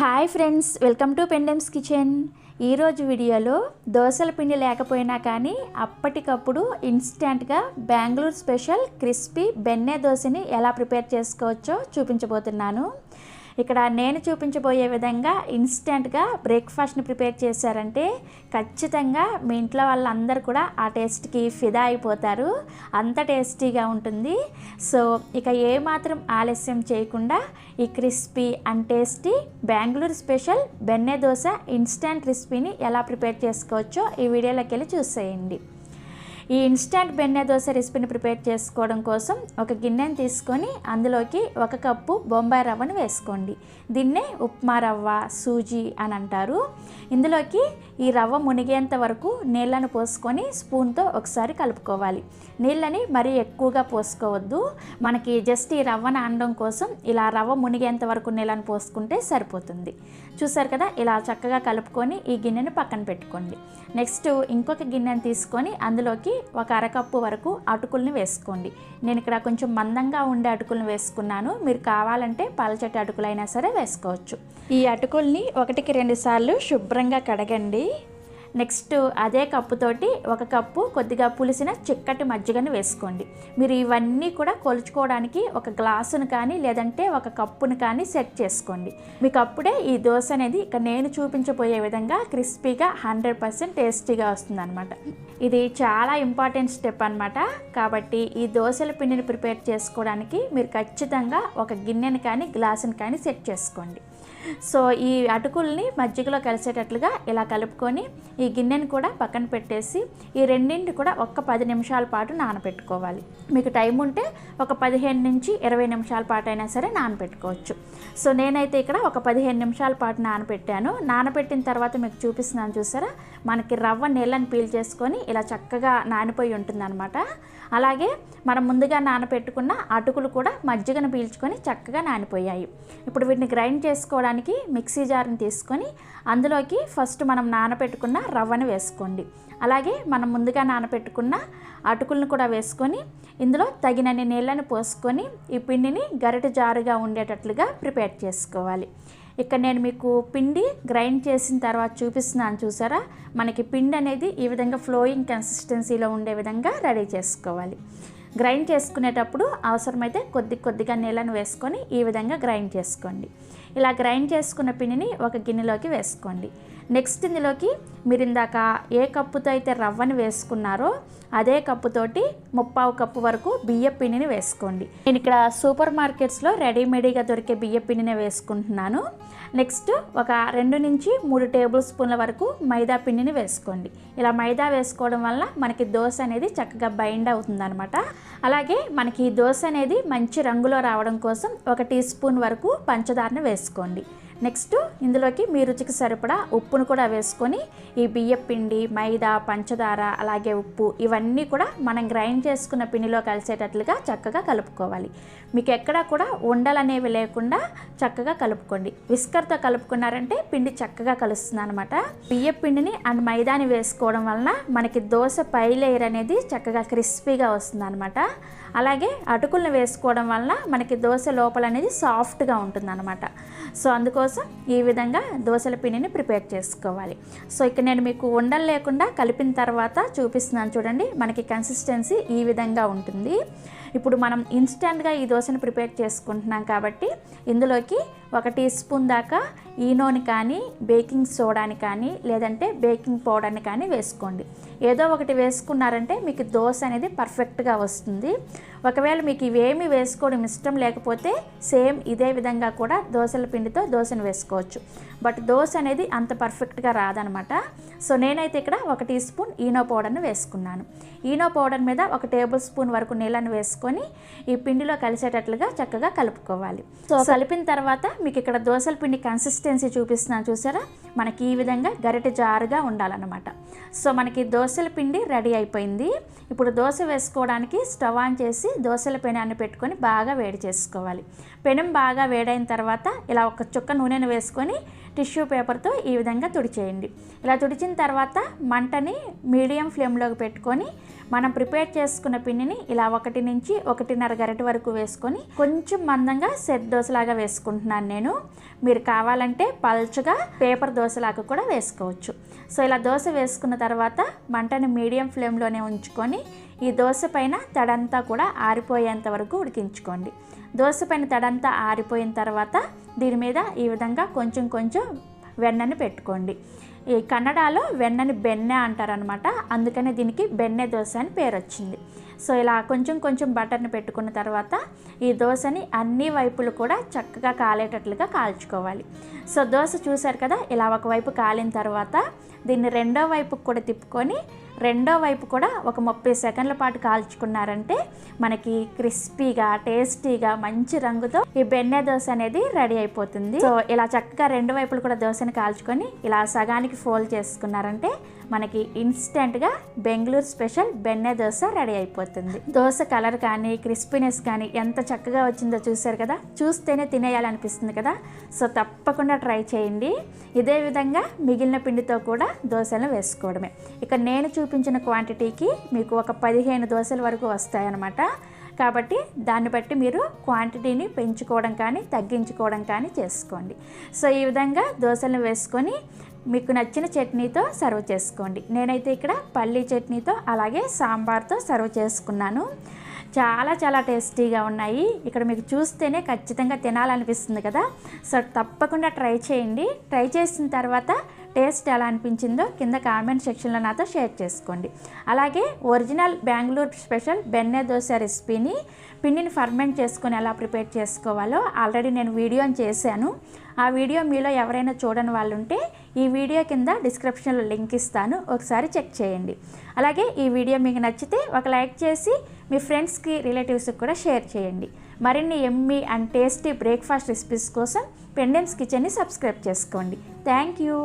Hi friends, welcome to Pendems kitchen. ఈరోజు వీడియోలో దోసల పిండి లేకపోయినా కానీ అప్పటికప్పుడు ఇన్స్టెంట్గా బెంగళూరు స్పెషల్ క్రిస్పీ బెన్నె దోశని ఎలా ప్రిపేర్ చేసుకోవచ్చో చూపించబోతున్నాను. ఇక్కడ నేను చూపించబోయే విధంగా ఇన్స్టెంట్గా బ్రేక్ఫాస్ట్ని ప్రిపేర్ చేశారంటే ఖచ్చితంగా మీ ఇంట్లో వాళ్ళందరూ కూడా ఆ టేస్ట్కి ఫిదా అయిపోతారు. అంత టేస్టీగా ఉంటుంది. సో ఇక ఏమాత్రం ఆలస్యం చేయకుండా ఈ crispy and tasty Bengaluru special బెన్నె dosa instant రెసిపీని ఎలా ప్రిపేర్ చేసుకోవచ్చో ఈ వీడియోలోకి వెళ్ళి చూసేయండి. ఈ ఇన్స్టెంట్ బెన్నె దోశ రెసిపీని ప్రిపేర్ చేసుకోవడం కోసం ఒక గిన్నెని తీసుకొని అందులోకి 1 కప్పు బొంబాయి రవ్వను వేసుకోండి. దీన్నే ఉప్మా రవ్వ, సూజీ అని అంటారు. ఇందులోకి ఈ రవ్వ మునిగేంత వరకు నీళ్ళను పోసుకొని స్పూన్తో ఒకసారి కలుపుకోవాలి. నీళ్ళని మరీ ఎక్కువగా పోసుకోవద్దు. మనకి జస్ట్ ఈ రవ్వ నానడం కోసం ఇలా రవ్వ మునిగేంత వరకు నీళ్ళని పోసుకుంటే సరిపోతుంది. చూసారు కదా, ఇలా చక్కగా కలుపుకొని ఈ గిన్నెని పక్కన పెట్టుకోండి. నెక్స్ట్ ఇంకొక గిన్నెని తీసుకొని అందులోకి 1 అరకప్పు వరకు అటుకుల్ని వేసుకోండి. నేను ఇక్కడ కొంచెం మందంగా ఉండే అటుకులను వేసుకున్నాను. మీరు కావాలంటే పల్చటి అటుకులైనా సరే వేసుకోవచ్చు. ఈ అటుకుల్ని 1కి 2 సార్లు శుభ్రంగా కడగండి. నెక్స్ట్ అదే కప్పుతోటి 1 కప్పు కొద్దిగా పులిసిన చిక్కటి మజ్జిగను వేసుకోండి. మీరు ఇవన్నీ కూడా కొలుచుకోవడానికి ఒక గ్లాసును కానీ లేదంటే 1 కప్పును కానీ సెట్ చేసుకోండి. మీకు అప్పుడే ఈ దోశ అనేది ఇక నేను చూపించబోయే విధంగా క్రిస్పీగా 100% టేస్టీగా వస్తుందన్నమాట. ఇది చాలా ఇంపార్టెంట్ స్టెప్ అనమాట. కాబట్టి ఈ దోశల పిండిని ప్రిపేర్ చేసుకోవడానికి మీరు ఖచ్చితంగా ఒక గిన్నెని కానీ గ్లాసుని కానీ సెట్ చేసుకోండి. సో ఈ అటుకుల్ని మజ్జిగలో కలిసేటట్లుగా ఇలా కలుపుకొని ఈ గిన్నెని కూడా పక్కన పెట్టేసి ఈ రెండింటి కూడా 10 నిమిషాల పాటు నానబెట్టుకోవాలి. మీకు టైం ఉంటే ఒక 15 నుంచి 20 నిమిషాల పాటు అయినా సరే నానబెట్టుకోవచ్చు. సో నేనైతే ఇక్కడ ఒక 15 నిమిషాల పాటు నానబెట్టాను. నానబెట్టిన తర్వాత మీకు చూపిస్తున్నాను, చూసారా, మనకి రవ్వ నీళ్ళని పీల్ చేసుకొని ఇలా చక్కగా నానిపోయి ఉంటుందన్నమాట. అలాగే మనం ముందుగా నానబెట్టుకున్న అటుకులు కూడా మజ్జిగను పీల్చుకొని చక్కగా నానిపోయాయి. ఇప్పుడు వీటిని గ్రైండ్ చేసుకోవడానికి మిక్సీ జార్ని తీసుకొని అందులోకి ఫస్ట్ మనం నానబెట్టుకున్న రవ్వను వేసుకోండి. అలాగే మనం ముందుగా నానబెట్టుకున్న అటుకులను కూడా వేసుకొని ఇందులో తగినన్ని నీళ్ళని పోసుకొని ఈ పిండిని గరిటె జారుగా ఉండేటట్లుగా ప్రిపేర్ చేసుకోవాలి. ఇక్కడ నేను మీకు పిండి గ్రైండ్ చేసిన తర్వాత చూపిస్తున్నాను, చూసారా, మనకి పిండి అనేది ఈ విధంగా ఫ్లోయింగ్ కన్సిస్టెన్సీలో ఉండే విధంగా రెడీ చేసుకోవాలి. గ్రైండ్ చేసుకునేటప్పుడు అవసరమైతే కొద్దిగా నీళ్ళను వేసుకొని ఈ విధంగా గ్రైండ్ చేసుకోండి. ఇలా గ్రైండ్ చేసుకున్న పిండిని ఒక గిన్నెలోకి వేసుకోండి. నెక్స్ట్ ఇందులోకి మీరు ఇందాక ఏ కప్పుతో అయితే రవ్వని వేసుకున్నారో అదే కప్పుతోటి 1/4 కప్పు వరకు బియ్య పిండిని వేసుకోండి. నేను ఇక్కడ సూపర్ మార్కెట్స్లో రెడీమేడ్గా దొరికే బియ్య పిండిని వేసుకుంటున్నాను. నెక్స్ట్ ఒక 2 నుంచి 3 టేబుల్ స్పూన్ల వరకు మైదా పిండిని వేసుకోండి. ఇలా మైదా వేసుకోవడం వల్ల మనకి దోశ అనేది చక్కగా బైండ్ అవుతుందన్నమాట. అలాగే మనకి ఈ దోశ అనేది మంచి రంగులో రావడం కోసం 1 టీ స్పూన్ వరకు పంచదారను వేసుకోండి. నెక్స్ట్ ఇందులోకి మీ రుచికి సరిపడా ఉప్పును కూడా వేసుకొని ఈ బియ్య పిండి, మైదా, పంచదార, అలాగే ఉప్పు ఇవన్నీ కూడా మనం గ్రైండ్ చేసుకున్న పిండిలో కలిసేటట్లుగా చక్కగా కలుపుకోవాలి. మీకు ఎక్కడా కూడా ఉండలు అనేవి లేకుండా చక్కగా కలుపుకోండి. విస్కర్తో కలుపుకున్నారంటే పిండి చక్కగా కలుస్తుంది అనమాట. బియ్య పిండిని అండ్ మైదాని వేసుకోవడం వలన మనకి దోశ పై లేయర్ అనేది చక్కగా క్రిస్పీగా వస్తుంది అనమాట. అలాగే అటుకులను వేసుకోవడం వలన మనకి దోశ లోపల అనేది సాఫ్ట్గా ఉంటుంది అనమాట. సో అందుకోసం ఈ విధంగా దోశల పిండిని ప్రిపేర్ చేసుకోవాలి. సో ఇక్కడ నేను మీకు ఉండలు లేకుండా కలిపిన తర్వాత చూపిస్తున్నాను, చూడండి, మనకి కన్సిస్టెన్సీ ఈ విధంగా ఉంటుంది. ఇప్పుడు మనం ఇన్స్టెంట్గా ఈ దోశను ప్రిపేర్ చేసుకుంటున్నాం కాబట్టి ఇందులోకి 1 టీ స్పూన్ దాకా ఈనోని కానీ బేకింగ్ సోడాని కానీ లేదంటే బేకింగ్ పౌడర్ని కానీ వేసుకోండి. ఏదో ఒకటి వేసుకున్నారంటే మీకు దోశ అనేది పర్ఫెక్ట్గా వస్తుంది. ఒకవేళ మీకు ఇవేమీ వేసుకోవడం ఇష్టం లేకపోతే సేమ్ ఇదే విధంగా కూడా దోశల పిండితో దోశను వేసుకోవచ్చు. బట్ దోశ అనేది అంత పర్ఫెక్ట్గా రాదనమాట. సో నేనైతే ఇక్కడ 1 టీ స్పూన్ ఈనో పౌడర్ను వేసుకున్నాను. ఈనో పౌడర్ మీద 1 టేబుల్ స్పూన్ వరకు నీళ్ళను వేసుకొని ఈ పిండిలో కలిసేటట్లుగా చక్కగా కలుపుకోవాలి. సో కలిపిన తర్వాత మీకు ఇక్కడ దోశల పిండి కన్సిస్టెన్సీ చూపిస్తున్నాను, చూసారా, మనకి ఈ విధంగా గరిటె జారుగా ఉండాలన్నమాట. సో మనకి దోశల పిండి రెడీ అయిపోయింది. ఇప్పుడు దోశ వేసుకోవడానికి స్టవ్ ఆన్ చేసి దోశల పెనాన్ని పెట్టుకొని బాగా వేడి చేసుకోవాలి. పెనం బాగా వేడైన తర్వాత ఇలా 1 చుక్క నూనెను వేసుకొని టిష్యూ పేపర్తో ఈ విధంగా తుడిచేయండి. ఇలా తుడిచిన తర్వాత మంటని మీడియం ఫ్లేమ్లోకి పెట్టుకొని మనం ప్రిపేర్ చేసుకున్న పిండిని ఇలా 1 నుంచి 1.5 గరిటె వరకు వేసుకొని కొంచెం మందంగా సెట్ దోశలాగా వేసుకుంటున్నాను నేను. మీరు కావాలంటే పల్చగా పేపర్ దోశలాగా కూడా వేసుకోవచ్చు. సో ఇలా దోశ వేసుకున్న తర్వాత మంటని మీడియం ఫ్లేమ్లోనే ఉంచుకొని ఈ దోశ పైన తడంతా కూడా ఆరిపోయేంత వరకు ఉడికించుకోండి. దోశ పైన తడంతా ఆరిపోయిన తర్వాత దీని మీద ఈ విధంగా కొంచెం కొంచెం వెన్నని పెట్టుకోండి. ఈ కన్నడలో వెన్నని బెన్నె అంటారనమాట, అందుకనే దీనికి బెన్నె దోశ అని పేరు వచ్చింది. సో ఇలా కొంచెం కొంచెం బటర్ని పెట్టుకున్న తర్వాత ఈ దోశని అన్ని వైపులు కూడా చక్కగా కాలేటట్లుగా కాల్చుకోవాలి. సో దోశ చూసారు కదా, ఇలా ఒకవైపు కాలిన తర్వాత దీన్ని రెండో వైపుకు కూడా తిప్పుకొని రెండో వైపు కూడా ఒక 30 సెకండ్ల పాటు కాల్చుకున్నారంటే మనకి క్రిస్పీగా టేస్టీగా మంచి రంగుతో ఈ బెన్నె దోశ అనేది రెడీ అయిపోతుంది. సో ఇలా చక్కగా రెండు వైపులు కూడా దోశని కాల్చుకొని ఇలా సగానికి ఫోల్డ్ చేసుకున్నారంటే మనకి ఇన్స్టెంట్గా బెంగళూరు స్పెషల్ బెన్నె దోశ రెడీ అయిపోతుంది. దోశ కలర్ కానీ క్రిస్పీనెస్ కానీ ఎంత చక్కగా వచ్చిందో చూసారు కదా, చూస్తేనే తినేయాలనిపిస్తుంది కదా. సో తప్పకుండా ట్రై చేయండి. ఇదే విధంగా మిగిలిన పిండితో కూడా దోశలను వేసుకోవడమే. ఇక నేను చూపించిన క్వాంటిటీకి మీకు ఒక 15 దోశల వరకు వస్తాయన్నమాట. కాబట్టి దాన్ని బట్టి మీరు క్వాంటిటీని పెంచుకోవడం కానీ తగ్గించుకోవడం కానీ చేసుకోండి. సో ఈ విధంగా దోశలను వేసుకొని మీకు నచ్చిన చట్నీతో సర్వ్ చేసుకోండి. నేనైతే ఇక్కడ పల్లీ చట్నీతో అలాగే సాంబార్తో సర్వ్ చేసుకున్నాను. చాలా చాలా టేస్టీగా ఉన్నాయి. ఇక్కడ మీకు చూస్తేనే ఖచ్చితంగా తినాలనిపిస్తుంది కదా. సో తప్పకుండా ట్రై చేయండి. ట్రై చేసిన తర్వాత టేస్ట్ ఎలా అనిపించిందో కింద కామెంట్ సెక్షన్లో నాతో షేర్ చేసుకోండి. అలాగే ఒరిజినల్ బెంగళూరు స్పెషల్ బెన్నె దోశ రెసిపీని పిండిని ఫర్మెంట్ చేసుకొని ఎలా ప్రిపేర్ చేసుకోవాలో ఆల్రెడీ నేను వీడియోని చేశాను. ఆ వీడియో మీలో ఎవరైనా చూడని వాళ్ళు ఉంటే ఈ వీడియో కింద డిస్క్రిప్షన్లో లింక్ ఇస్తాను, ఒకసారి చెక్ చేయండి. అలాగే ఈ వీడియో మీకు నచ్చితే ఒక లైక్ చేసి మీ ఫ్రెండ్స్కి రిలేటివ్స్కి కూడా షేర్ చేయండి. మరిన్ని Emmy and tasty breakfast recipes కోసం పెండెమ్స్ కిచెన్ని సబ్స్క్రైబ్ చేసుకోండి. Thank you.